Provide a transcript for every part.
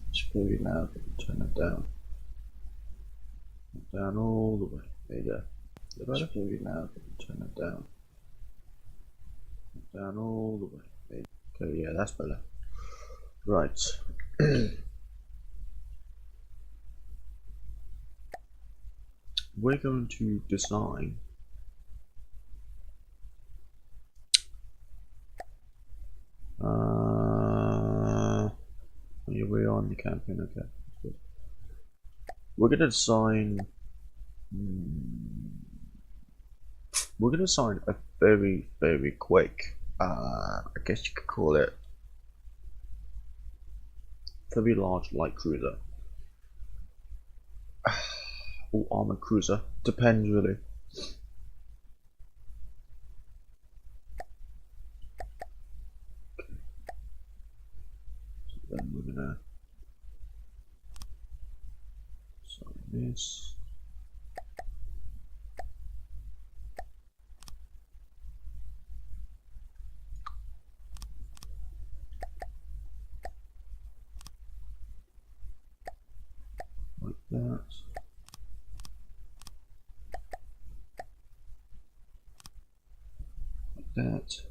It's really loud. Turn it down. Down all the way. There you go. It's really loud. Turn it down. Down all the way. There you go. Okay, yeah, that's better. Right. We're going to design yeah, we're on the campaign, okay. Good. We're gonna design a very, very quick, I guess you could call it very large light cruiser. Or armored cruiser, depends really. So then we're gonna sign this. Like that. Like that.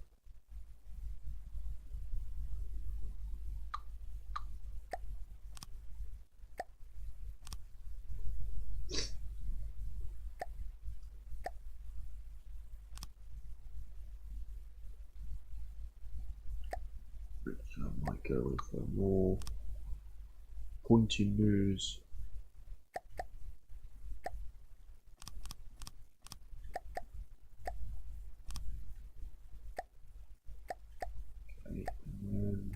Which I might go with a more pointy nose. Okay, and then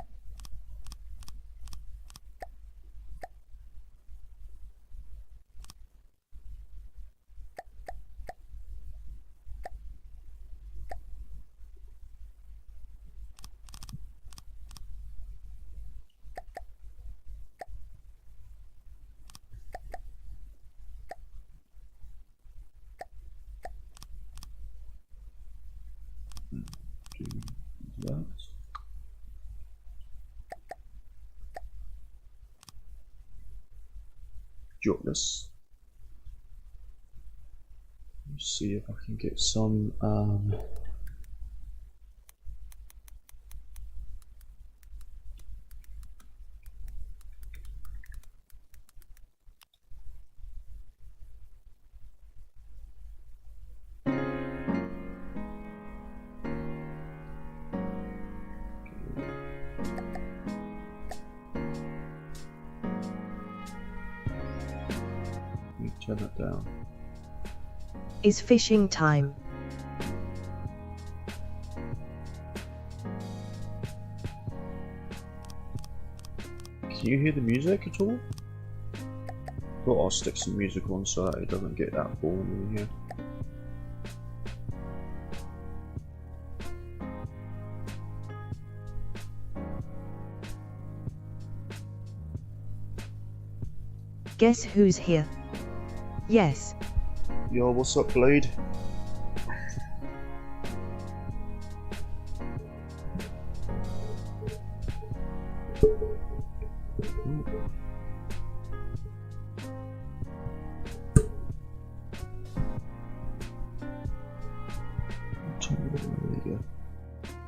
do that. Jobless. Let's see if I can get some let me turn that down. Is fishing time. Can you hear the music at all? Thought I'll stick some music on so that it doesn't get that boring in here. Guess who's here? Yes. Yo, what's up, Blade?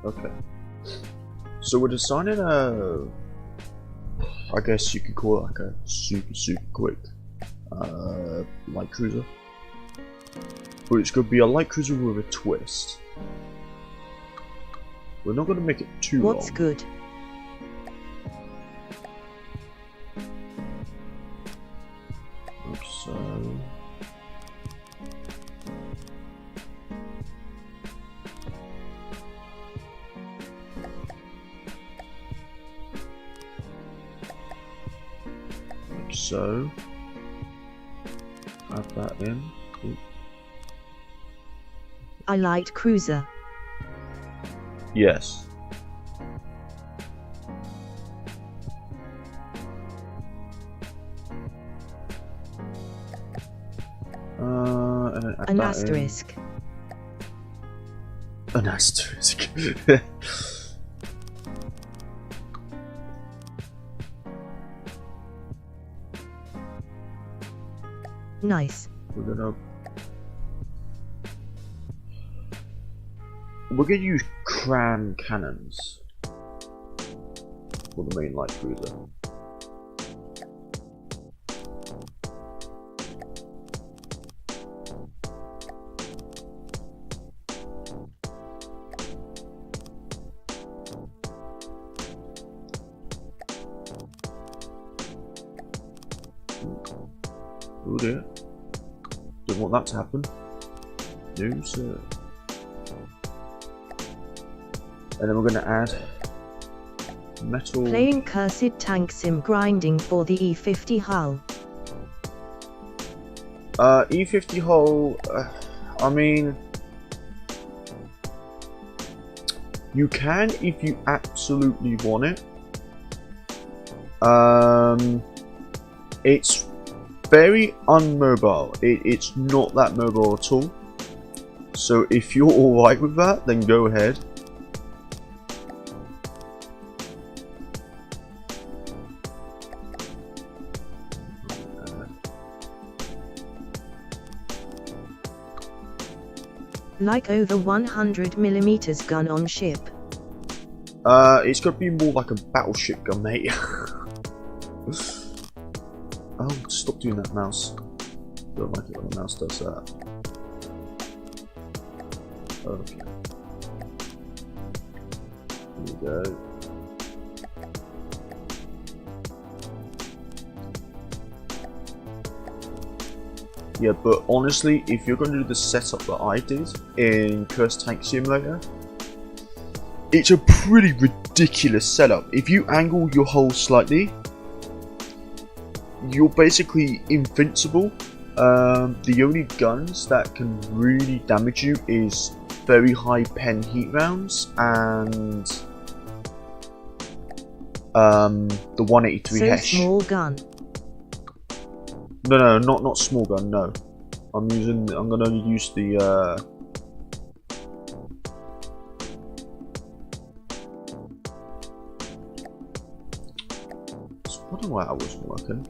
Okay. So we're designing a, I guess you could call it like a super quick light cruiser. But it's going to be a light cruiser with a twist. We're not going to make it too long. What's good? Like so. Like so. Add that in. Ooh. a light cruiser. Yes. And then add An that asterisk. in. An asterisk. Nice. We're gonna use cram cannons for the main light cruiser. Oh dear. Don't want that to happen. No, sir. And then we're going to add metal. Playing cursed tank sim grinding for the E50 hull. E50 hull, I mean, you can if you absolutely want it. It's very unmobile. It's not that mobile at all. So if you're alright with that, then go ahead. Like over 100mm gun on ship. It's gonna be more like a battleship gun, mate. Oh, stop doing that, mouse. Don't like it when the mouse does that. Okay. Here we go. Yeah, but honestly, if you're going to do the setup that I did in Cursed Tank Simulator, it's a pretty ridiculous setup. If you angle your hull slightly, you're basically invincible. The only guns that can really damage you is very high pen heat rounds and the 183 So Hesh. small gun. No, not small gun. No, I'm gonna use the. I don't know why that wasn't working.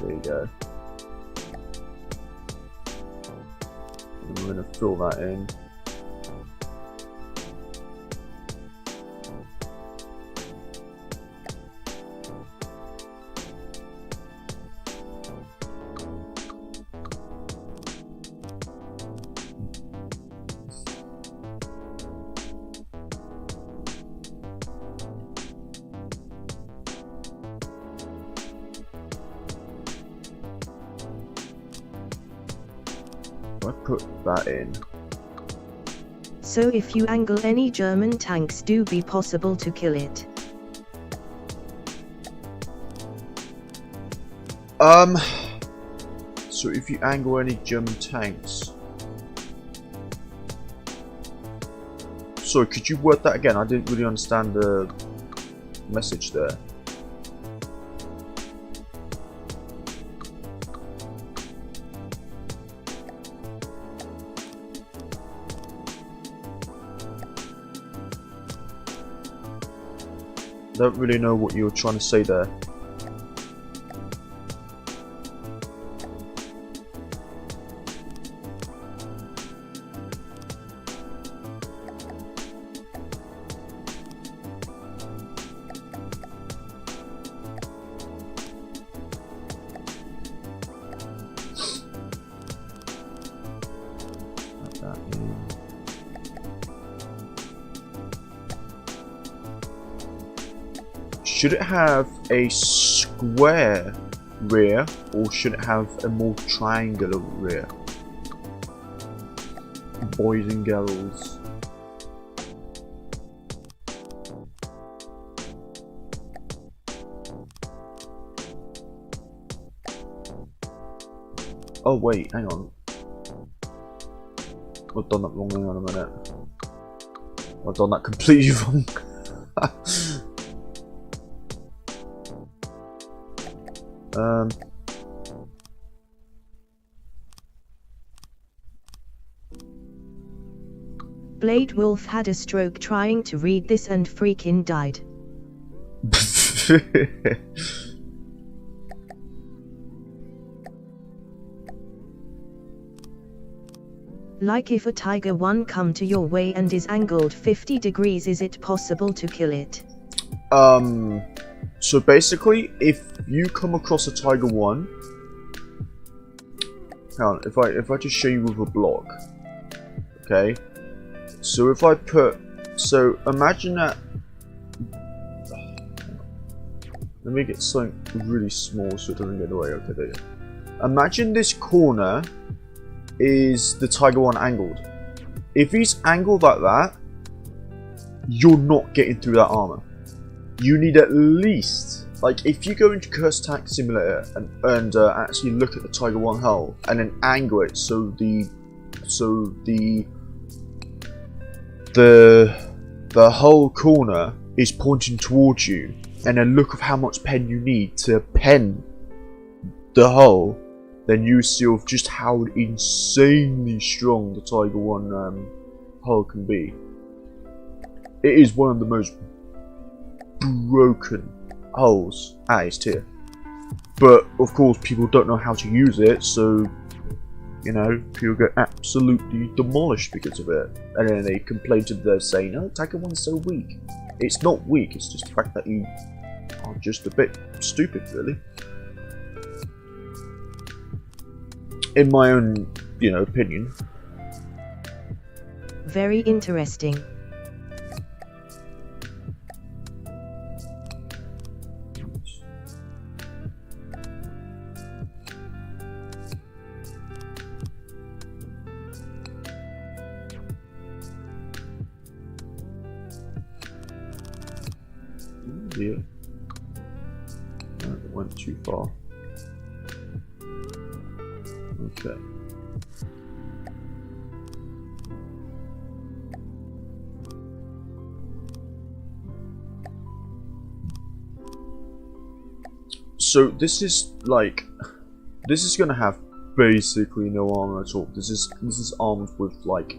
There you go. And we're going to fill that in. I put that in. So if you angle any German tanks, do be possible to kill it. So if you angle any German tanks. Sorry, could you word that again? I didn't really understand the message there. I don't really know what you were trying to say there. Add that in. Should it have a square rear or should it have a more triangular rear? Boys and girls. Oh wait, hang on. I've done that wrong. Hang on a minute. I've done that completely wrong. Blade Wolf had a stroke trying to read this and freaking died. Like if a Tiger 1 come to your way and is angled 50 degrees, is it possible to kill it? So basically, if you come across a Tiger 1, hang on, if I just show you with a block, okay? So if I put, so imagine that, let me get something really small so it doesn't get away. Okay, there you go. Imagine this corner is the Tiger 1 angled. If he's angled like that, you're not getting through that armor. You need at least, like, if you go into Cursed Tank Simulator and actually look at the Tiger 1 hull and then angle it so the whole corner is pointing towards you, and then look of how much pen you need to pen the hull, then you see of just how insanely strong the Tiger 1 hull can be. It is one of the most broken hulls at its tier. But of course people don't know how to use it, so you know, people get absolutely demolished because of it. And then they complain to them saying, oh, Tiger 1's so weak. It's not weak, it's just the fact that you are just a bit stupid, really. In my own, you know, opinion. Very interesting. Yeah. That went too far. Okay. So this is like, this is gonna have basically no armor at all. This is armed with like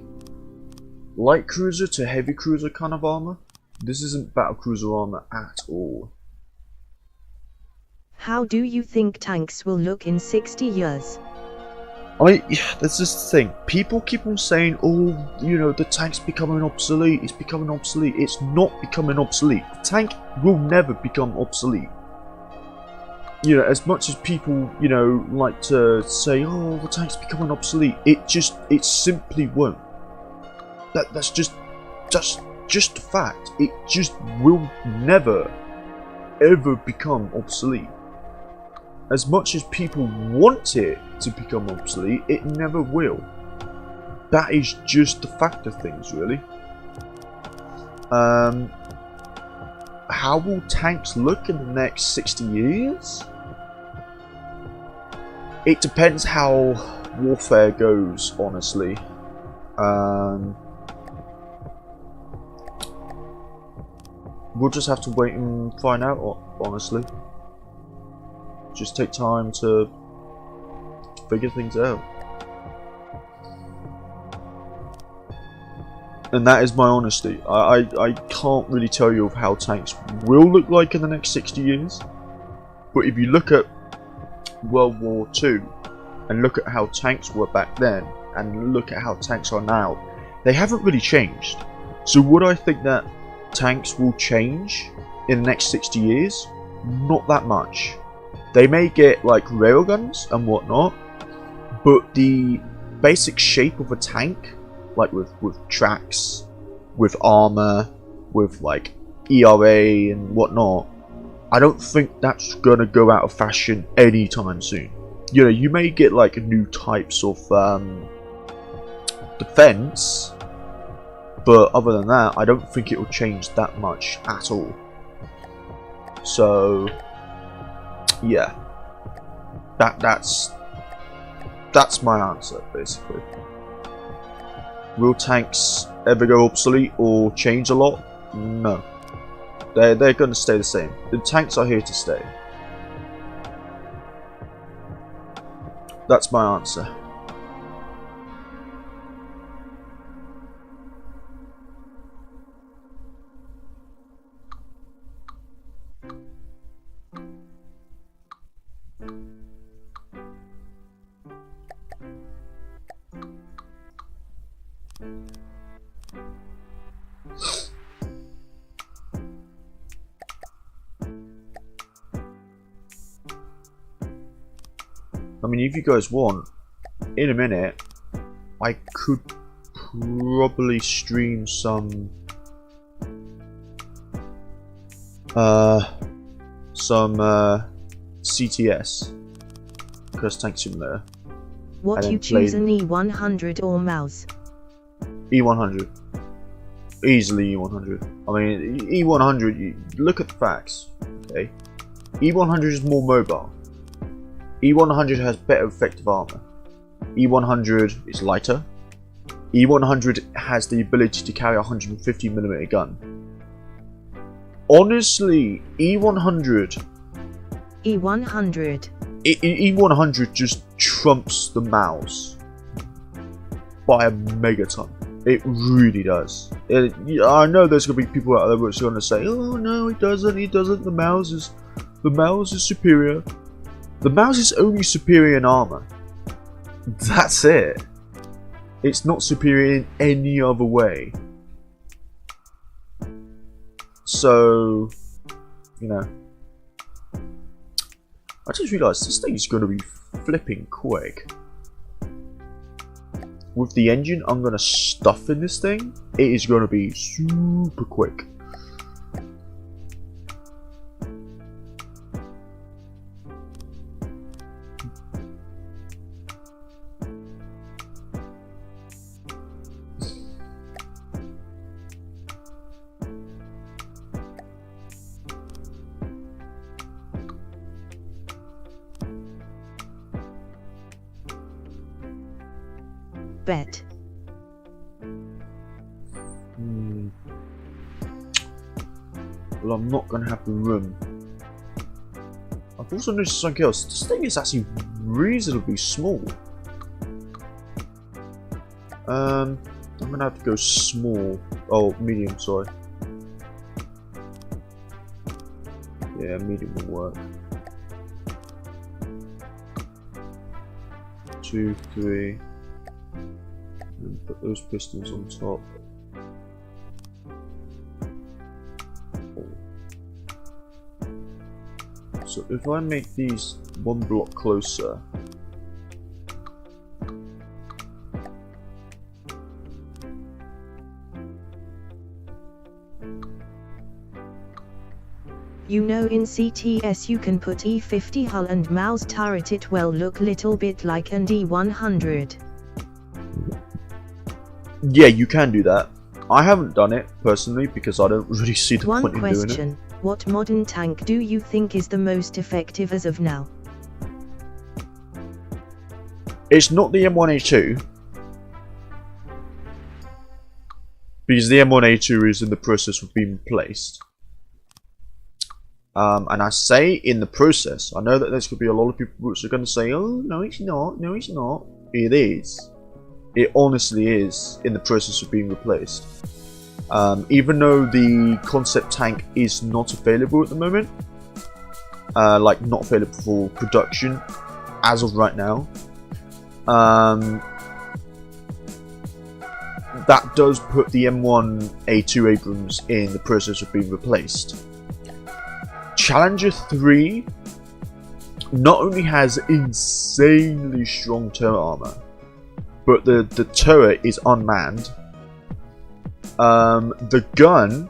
light cruiser to heavy cruiser kind of armor. This isn't battle cruiser armor at all. How do you think tanks will look in 60 years? That's just the thing. People keep on saying, oh, you know, the tank's becoming obsolete, it's becoming obsolete. It's not becoming obsolete. The tank will never become obsolete. You know, as much as people, you know, like to say, oh, the tank's becoming obsolete, it simply won't. That's just a fact. It just will never, ever become obsolete. As much as people want it to become obsolete, it never will. That is just the fact of things, really. How will tanks look in the next 60 years? It depends how warfare goes, honestly. We'll just have to wait and find out, honestly. Just take time to figure things out. And that is my honesty. I can't really tell you of how tanks will look like in the next 60 years. But if you look at World War II and look at how tanks were back then and look at how tanks are now, they haven't really changed. So would I think that tanks will change in the next 60 years? Not that much. They may get like railguns and whatnot, but the basic shape of a tank, like with tracks, with armor, with like ERA and whatnot, I don't think that's gonna go out of fashion anytime soon. You know, you may get like new types of defense, but other than that, I don't think it will change that much at all. So yeah, that's That's my answer, basically. Will tanks ever go obsolete or change a lot? No. They're going to stay the same. The tanks are here to stay. That's my answer. I mean, if you guys want, in a minute, I could probably stream some CTS, Curse Tank Simulator. What you choose, an E100 or mouse? E100. Easily E100. I mean, E100, you look at the facts, okay? E100 is more mobile. E100 has better effective armor. E100 is lighter. E100 has the ability to carry a 150mm gun. Honestly, E100 E100 just trumps the mouse by a megaton. It really does. I know there's gonna be people out there who's gonna say, "Oh no, it doesn't. It doesn't. The mouse is superior." The mouse is only superior in armor. That's it. It's not superior in any other way. So, you know, I just realised this thing is going to be flipping quick. With the engine I'm going to stuff in this thing, it is going to be super quick. Bet. Well, I'm not going to have the room. I've also noticed something else. This thing is actually reasonably small. I'm going to have to go small. Oh, medium, sorry. Yeah, medium will work. 2, 3. And put those pistons on top. So if I make these one block closer, you know, in CTS you can put E50 hull and mouse turret. It will look little bit like an E100. Yeah, you can do that. I haven't done it personally because I don't really see the point in doing it. One question: what modern tank do you think is the most effective as of now? It's not the M1A2, because the M1A2 is in the process of being replaced. And I say in the process. I know that there's going to be a lot of people who are going to say, "Oh, no, it's not. No, it's not." It is. It honestly is in the process of being replaced. Even though the concept tank is not available at the moment, like not available for production as of right now, that does put the M1A2 Abrams in the process of being replaced. Challenger 3 not only has insanely strong turret armor, but the turret is unmanned. The gun,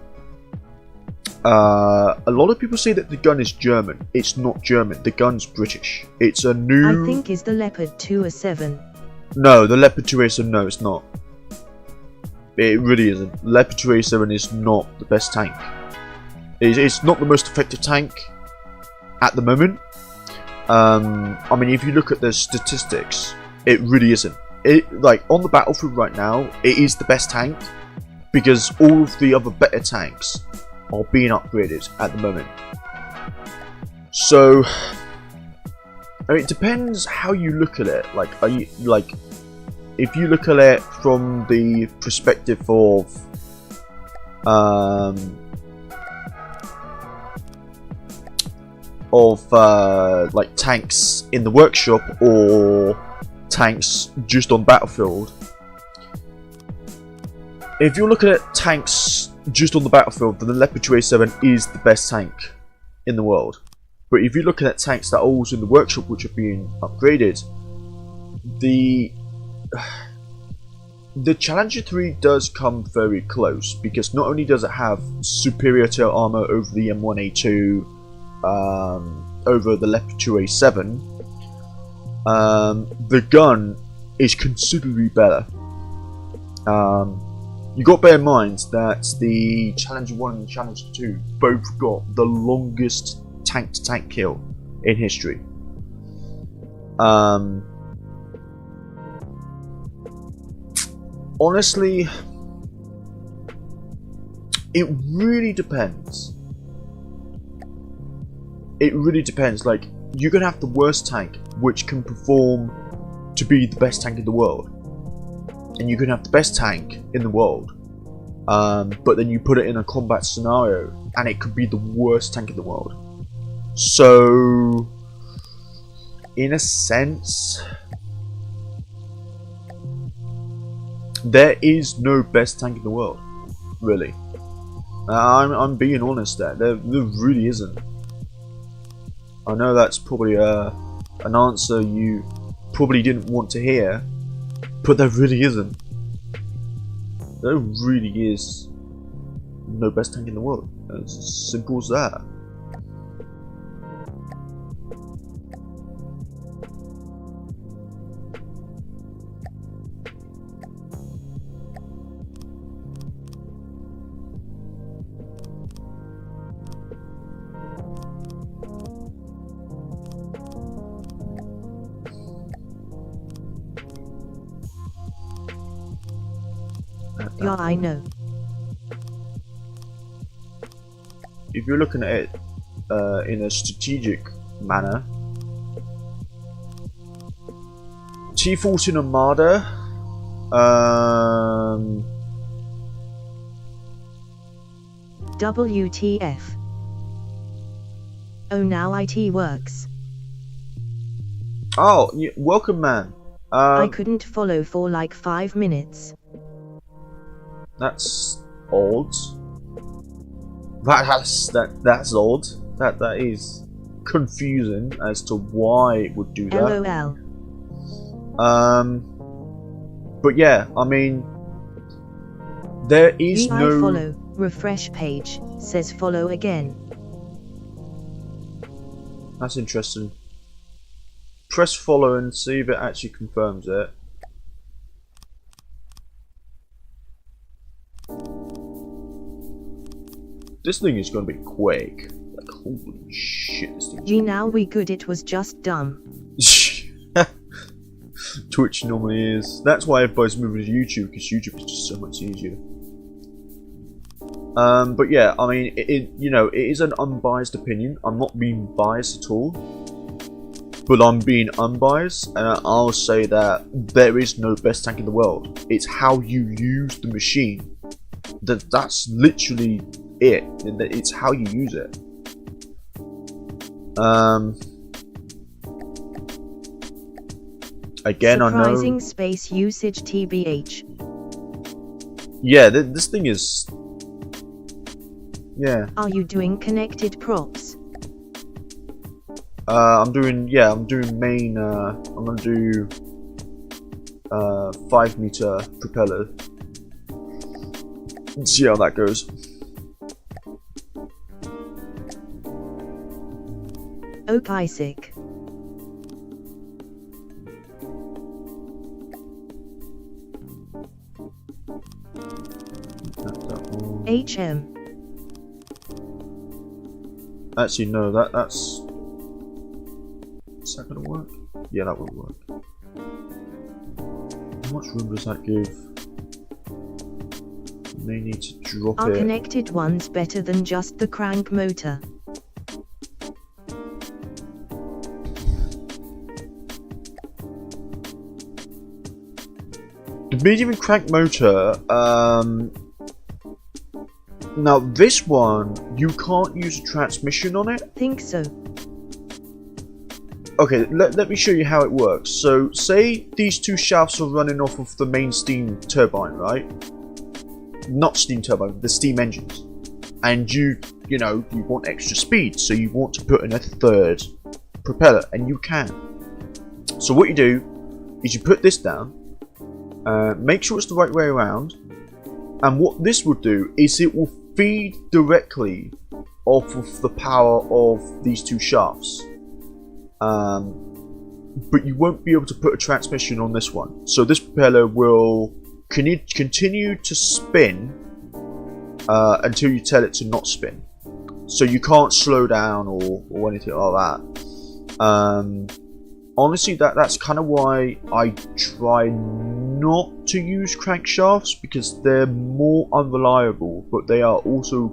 a lot of people say that the gun is German. It's not German. The gun's British. It's a new... I think is the Leopard 2A7. No, the Leopard 2A7, no, it's not. It really isn't. Leopard 2A7 is not the best tank. It's not the most effective tank at the moment. I mean, if you look at the statistics, It really isn't. It, like, on the battlefield right now, it is the best tank because all of the other better tanks are being upgraded at the moment. So, I mean, it depends how you look at it. Like, are you like, if you look at it from the perspective of like tanks in the workshop or tanks just on battlefield. If you're looking at tanks just on the battlefield, then the Leopard 2A7 is the best tank in the world. But if you're looking at tanks that are also in the workshop which are being upgraded, the Challenger 3 does come very close, because not only does it have superior tail armor over the M1A2, over the Leopard 2A7, the gun is considerably better. You got to bear in mind that the Challenger 1 and the Challenger 2 both got the longest tank-to-tank kill in history. Honestly, it really depends. It really depends. Like, you can have the worst tank, which can perform to be the best tank in the world, and you can have the best tank in the world, but then you put it in a combat scenario, and it could be the worst tank in the world. So, in a sense, there is no best tank in the world, really. I'm being honest there. There really isn't. I know that's probably an answer you probably didn't want to hear, but there really isn't. There really is no best tank in the world. It's as simple as that. Yeah, I know. If you're looking at it in a strategic manner, T14 Armada, WTF. Oh, now IT works. Oh, welcome, man. I couldn't follow for like 5 minutes. That's odd. That's odd. That is confusing as to why it would do that. LOL. But yeah, I mean, there is I no follow. Refresh page says follow again. That's interesting. Press follow and see if it actually confirms it. This thing is going to be quick. Like, holy shit, this thing. Gee, now we good, it was just dumb. Twitch normally is. That's why everybody's moving to YouTube, because YouTube is just so much easier. But yeah, I mean, you know, it is an unbiased opinion. I'm not being biased at all, but I'm being unbiased, and I'll say that there is no best tank in the world. It's how you use the machine. That's literally it. It's how you use it. Again, Surprising I know. space usage TBH. Yeah, this thing is. Yeah. Are you doing connected props? I'm doing main. I'm gonna do 5-meter propeller. Let's see how that goes. Oak Isaac. HM. Actually, no. That's. Is that gonna work? Yeah, that will work. much room does that give? May need to drop Are it. connected ones better than just the crank motor? The medium and crank motor, now this one, you can't use a transmission on it? Think so. Okay, let me show you how it works. So, say these two shafts are running off of the main steam turbine, right? Not steam turbine, the steam engines. And you know, you want extra speed, so you want to put in a third propeller, and you can. So what you do is you put this down, make sure it's the right way around, and what this will do is it will feed directly off of the power of these two shafts. But you won't be able to put a transmission on this one. So this propeller will continue to spin until you tell it to not spin. So you can't slow down or anything like that. Honestly, that's kind of why I try not to use crankshafts, because they're more unreliable, but they are also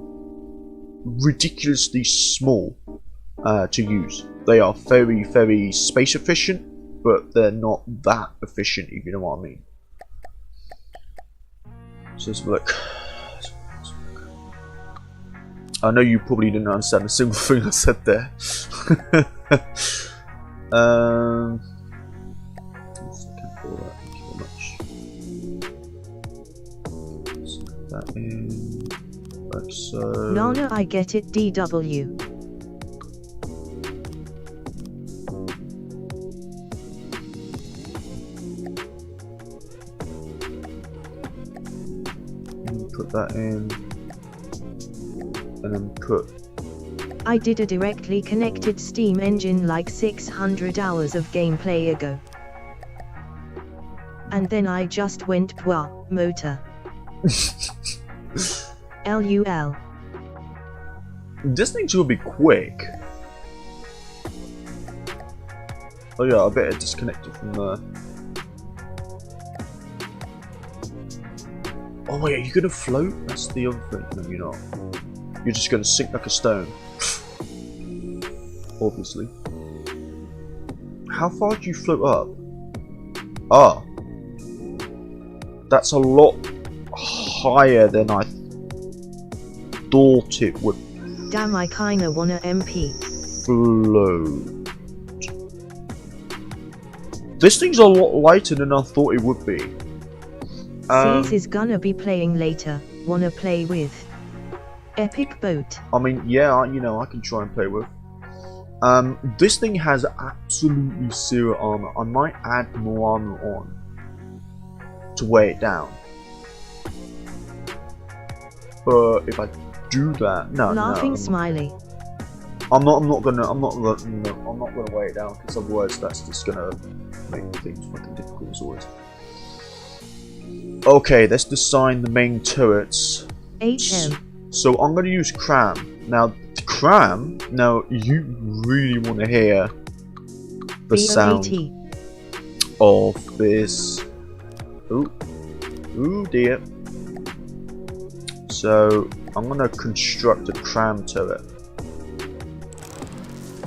ridiculously small to use. They are very, very space efficient, but they're not that efficient, if you know what I mean. So let's look. I know you probably didn't understand a single thing I said there. That in, like so. No, I get it, DW. Put that in, and then put. I did a directly connected steam engine like 600 hours of gameplay ago. And then I just went pwa, motor. LUL. This thing's gonna be quick. Oh yeah, I better disconnect it from there. Oh wait, are you gonna float? That's the other thing. No, you're not. You're just gonna sink like a stone. Obviously. How far do you float up? Ah. That's a lot higher than I thought it would. Damn, I kinda wanna MP. Float. This thing's a lot lighter than I thought it would be. Seas is gonna be playing later. Wanna play with? Epic boat. I mean, yeah, you know, I can try and play with. This thing has absolutely zero armor. I might add more armor on to weigh it down. But if I do that, no, Laughing no, smiley. I'm not gonna weigh it down, because otherwise that's just gonna make things fucking difficult as always. Okay, let's design the main turrets. HM. So I'm going to use cram. Now, cram, now you really want to hear the sound of this. Ooh dear. So I'm going to construct a cram turret.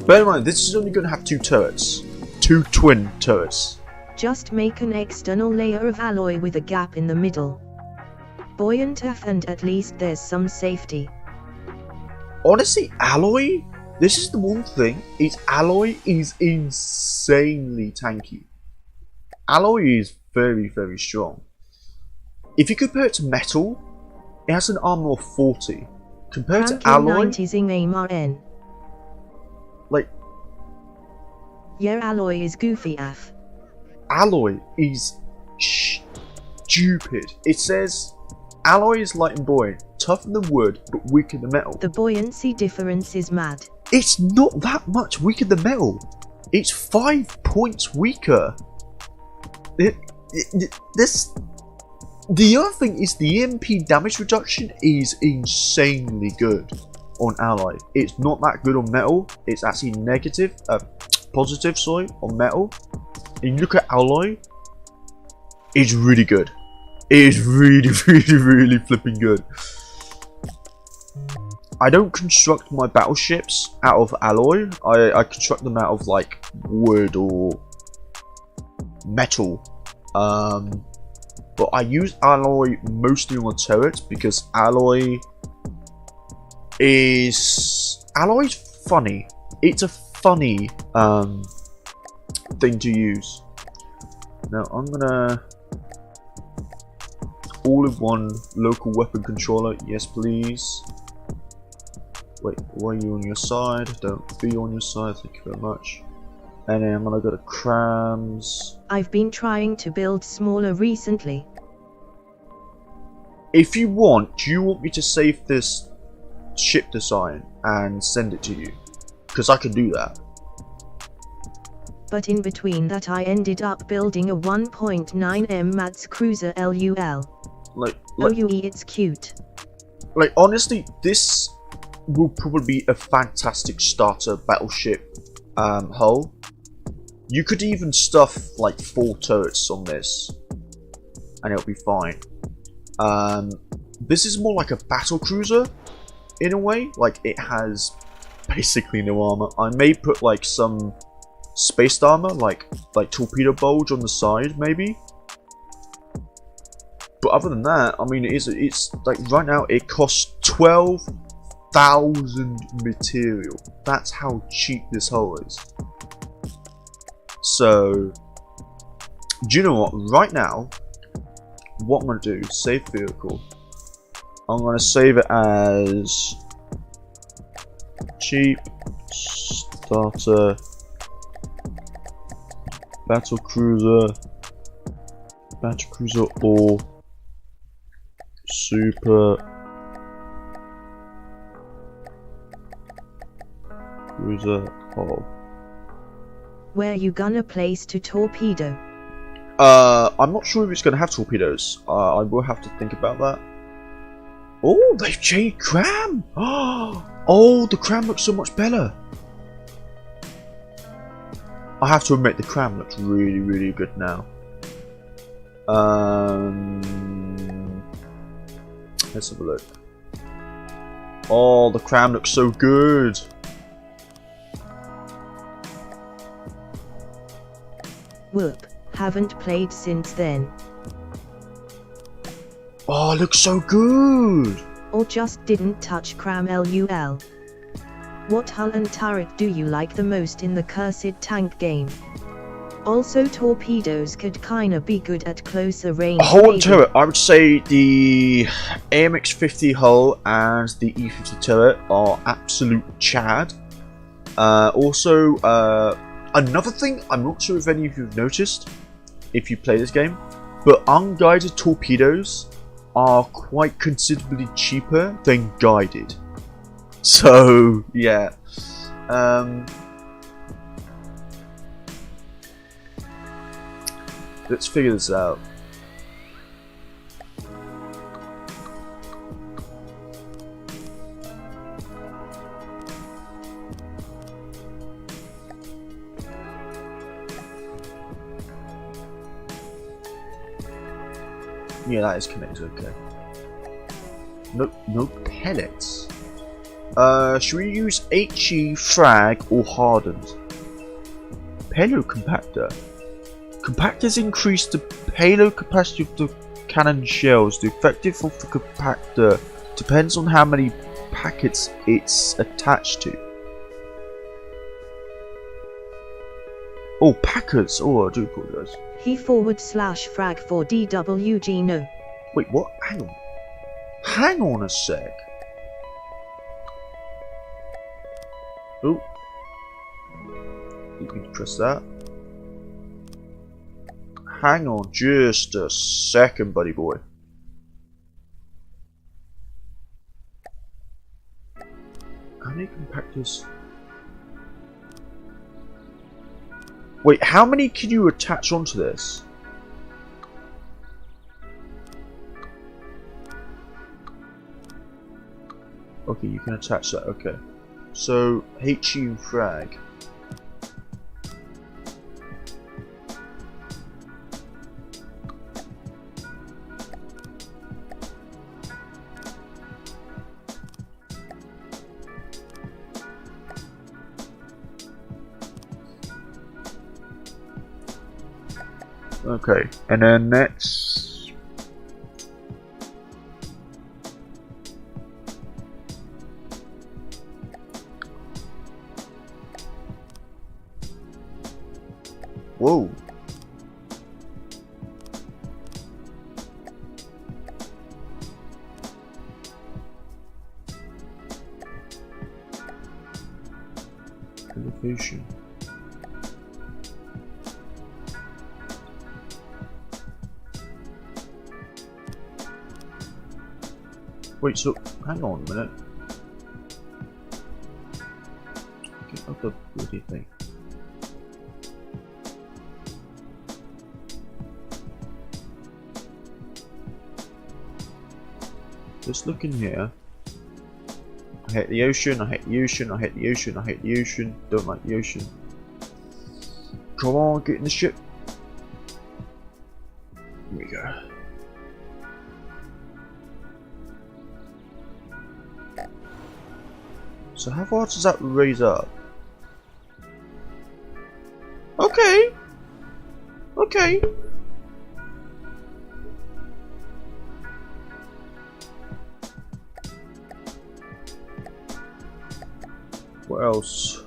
Bear in mind, this is only going to have two turrets. Two twin turrets. Just make an external layer of alloy with a gap in the middle. Buoyant F, and at least there's some safety. Honestly, alloy, this is the one thing, is alloy is insanely tanky. Alloy is very, very strong. If you compare it to metal, it has an armor of 40. Compared to alloy, like, yeah, alloy is goofy F. Alloy is stupid. It says alloy is light and buoyant, tougher than wood, but weaker than metal. The buoyancy difference is mad. It's not that much weaker than metal. It's 5 points weaker. The other thing is the EMP damage reduction is insanely good on alloy. It's not that good on metal. It's actually positive, sorry, on metal. And you look at alloy, is really good. It is really, really flipping good. I don't construct my battleships out of alloy. I construct them out of like wood or metal. But I use alloy mostly on the turrets because alloy's funny. It's a funny thing to use. Now I'm gonna all-in-one local weapon controller. Yes, please. Wait, why are you on your side? Don't be on your side. Thank you very much. And then I'm gonna go to crams. I've been trying to build smaller recently. If you want, do you want me to save this ship design and send it to you? Because I can do that. But in between that I ended up building a 1.9M Mads cruiser LUL. Like OUE, it's cute. Like honestly, this will probably be a fantastic starter battleship hull. You could even stuff like 4 turrets on this and it'll be fine. This is more like a battle cruiser in a way. Like it has basically no armor. I may put like some spaced armor, like torpedo bulge on the side maybe. But other than that, I mean, it's like right now it costs 12,000 material. That's how cheap this hull is. So, do you know what? Right now, what I'm gonna do? Save vehicle. I'm gonna save it as cheap starter battle cruiser or super cruiser hull. Where you gonna place to torpedo? I'm not sure if it's gonna have torpedoes. I will have to think about that. Oh, they've changed Cram! Oh, the Cram looks so much better. I have to admit, the Cram looks really, really good now. Let's have a look. Oh, the Cram looks so good. Whoop, haven't played since then. Oh, it looks so good. Or just didn't touch Cram LUL. What hull and turret do you like the most in the cursed tank game? Also torpedoes could kinda be good at closer range. A hull and turret, I would say the AMX-50 hull and the E-50 turret are absolute chad. Also, another thing, I'm not sure if any of you have noticed, if you play this game, but unguided torpedoes are quite considerably cheaper than guided. So, yeah. Let's figure this out. Yeah, that is connected, okay. No pellets. Should we use HE, frag, or hardened? Payload compactor. Compactors increase the payload capacity of the cannon shells. The effective of the compactor depends on how many packets it's attached to. Oh, packers. Oh, I do apologize. He /frag for DWG no. Wait, what? Hang on. Hang on a sec. Oh. You can press that. Hang on just a second, buddy boy. How many compactors? Wait, how many can you attach onto this? Okay, you can attach that, okay. So, HE and frag. Okay, and then next. Whoa. Elevation. Wait, so hang on a minute. Get up the bloody thing. Just look in here. I hate the ocean, I hate the ocean, I hate the ocean, I hate the ocean, don't like the ocean. Come on, get in the ship. Here we go. So how far does that raise up? Okay. Okay. What else?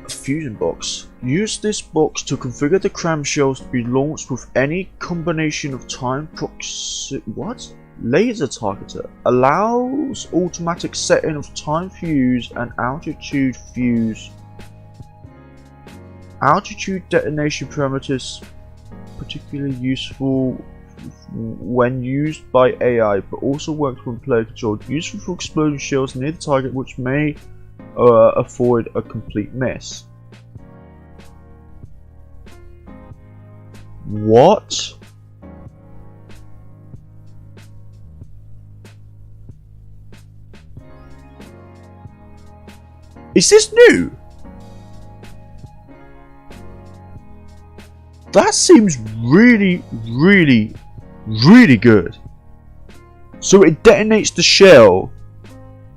Fusion box. Use this box to configure the clamshells to be launched with any combination of time laser targeter. Allows automatic setting of time fuse and altitude fuse. Altitude detonation parameters particularly useful when used by AI, but also works when player controlled. Useful for exploding shells near the target, which may avoid a complete miss. What? Is this new? That seems really, really, really good. So it detonates the shell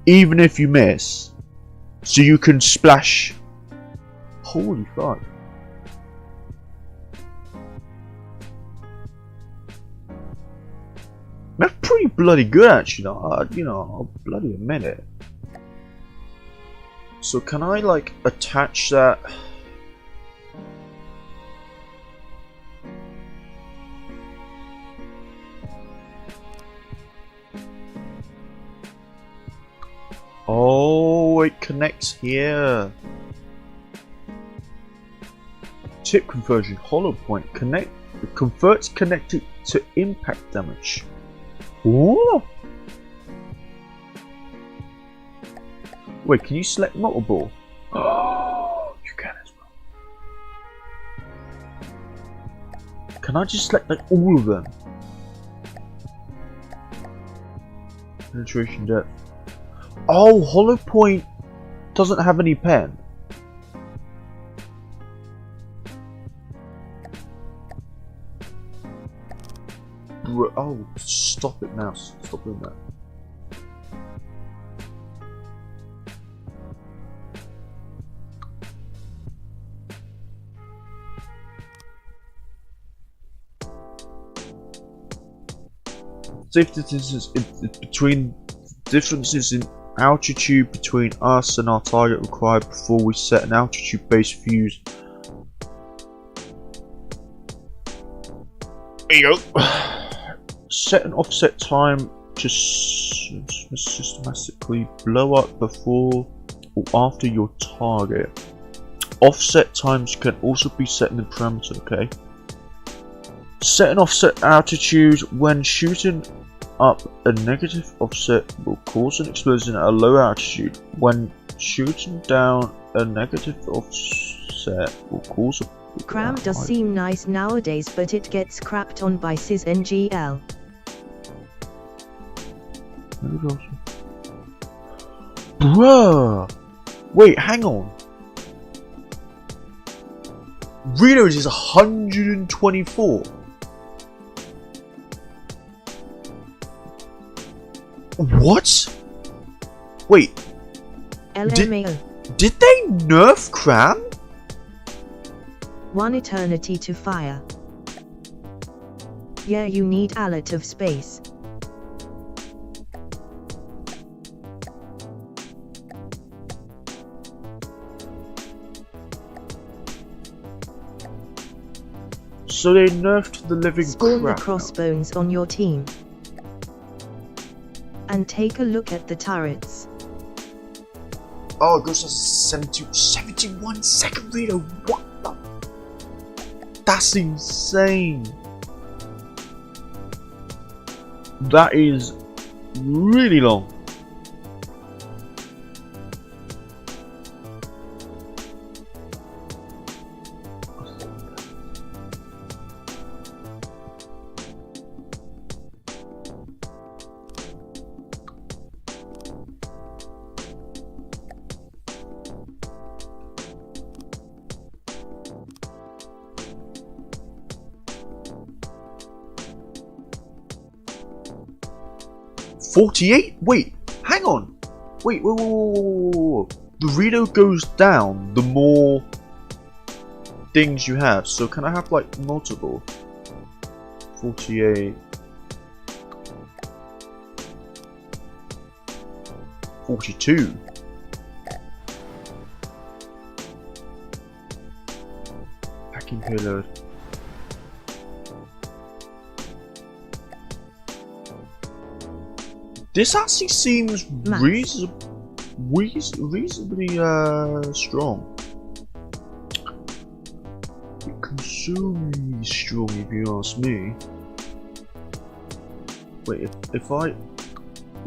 even if you miss. So you can splash. Holy fuck. That's pretty bloody good actually, you know, I'll bloody admit it. So can I like attach that? Oh, it connects here. Tip conversion, hollow point, converts connected to impact damage. Ooh. Wait, can you select multiple? Oh, you can as well. Can I just select like all of them? Penetration depth. Oh, hollow point doesn't have any pen. Oh, stop it now. Stop doing that. Safe distances between differences in altitude between us and our target required before we set an altitude based fuse. There you go. Set an offset time to systematically blow up before or after your target. Offset times can also be set in the parameter, okay? Set an offset altitude when shooting up a negative offset will cause an explosion at a low altitude. When shooting down a negative offset will cause a... Cram does seem nice nowadays, but it gets crapped on by SysNGL. Bruh! Wait, hang on. Reno's is 124. What? Wait. LMAO. Did they nerf Cram? 1 eternity to fire. Yeah, you need a lot of space. So they nerfed the living Spawn crap the crossbones on your team. And take a look at the turrets. Oh, it goes to 71 second Reno. What the? That's insane. That is really long. $48? Wait, hang on. Wait. The Reno goes down the more things you have. So can I have like multiple? 48. 42. Packing payload. This actually seems reasonably strong. Consumingly strong, if you ask me. Wait, if I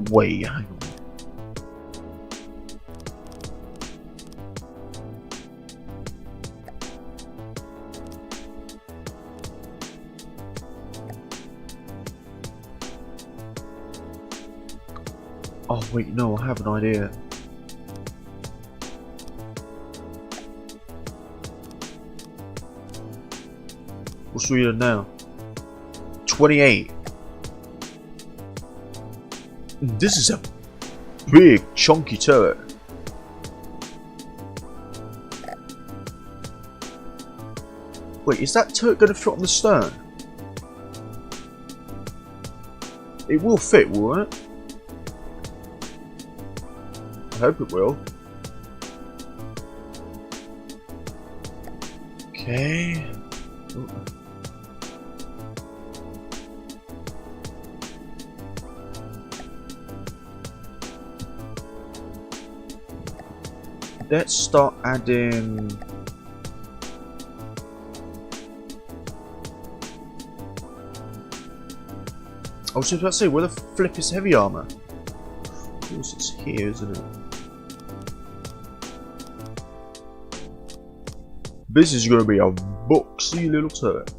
wait, hang on. Oh wait, no, I have an idea. What's we at now? 28. This is a big, chunky turret. Wait, is that turret going to fit on the stern? It will fit, won't it? I hope it will. Okay. Ooh. Let's start adding. I was just about to say, where the flip is heavy armor? Of course, it's here, isn't it? This is going to be a boxy little turret.